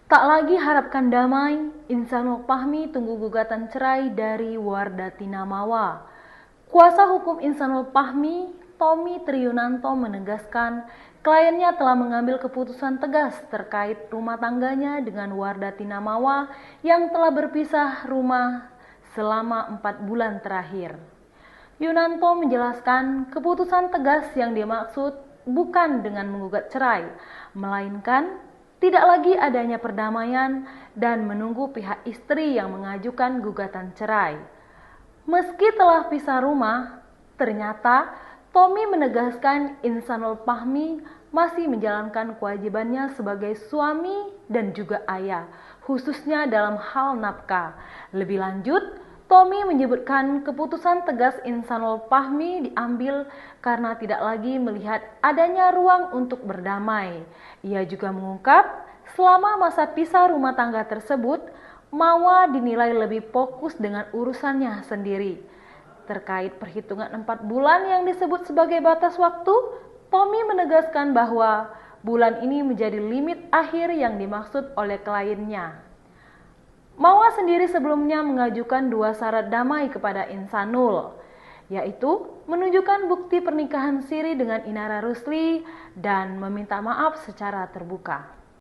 Tak lagi harapkan damai, Insanul Fahmi tunggu gugatan cerai dari Wardati Namawa. Kuasa hukum Insanul Fahmi, Tommy Triyunanto menegaskan kliennya telah mengambil keputusan tegas terkait rumah tangganya dengan Wardati Namawa yang telah berpisah rumah selama 4 bulan terakhir. Yunanto menjelaskan keputusan tegas yang dimaksud bukan dengan menggugat cerai, melainkan tidak lagi adanya perdamaian dan menunggu pihak istri yang mengajukan gugatan cerai. Meski telah pisah rumah, ternyata Tommy menegaskan Insanul Fahmi masih menjalankan kewajibannya sebagai suami dan juga ayah, khususnya dalam hal nafkah. Lebih lanjut, Tommy menyebutkan keputusan tegas Insanul Fahmi diambil karena tidak lagi melihat adanya ruang untuk berdamai. Ia juga mengungkap, selama masa pisah rumah tangga tersebut, Mawa dinilai lebih fokus dengan urusannya sendiri. Terkait perhitungan 4 bulan yang disebut sebagai batas waktu, Tommy menegaskan bahwa bulan ini menjadi limit akhir yang dimaksud oleh kliennya. Mawa sendiri sebelumnya mengajukan 2 syarat damai kepada Insanul, yaitu menunjukkan bukti pernikahan siri dengan Inara Rusli dan meminta maaf secara terbuka.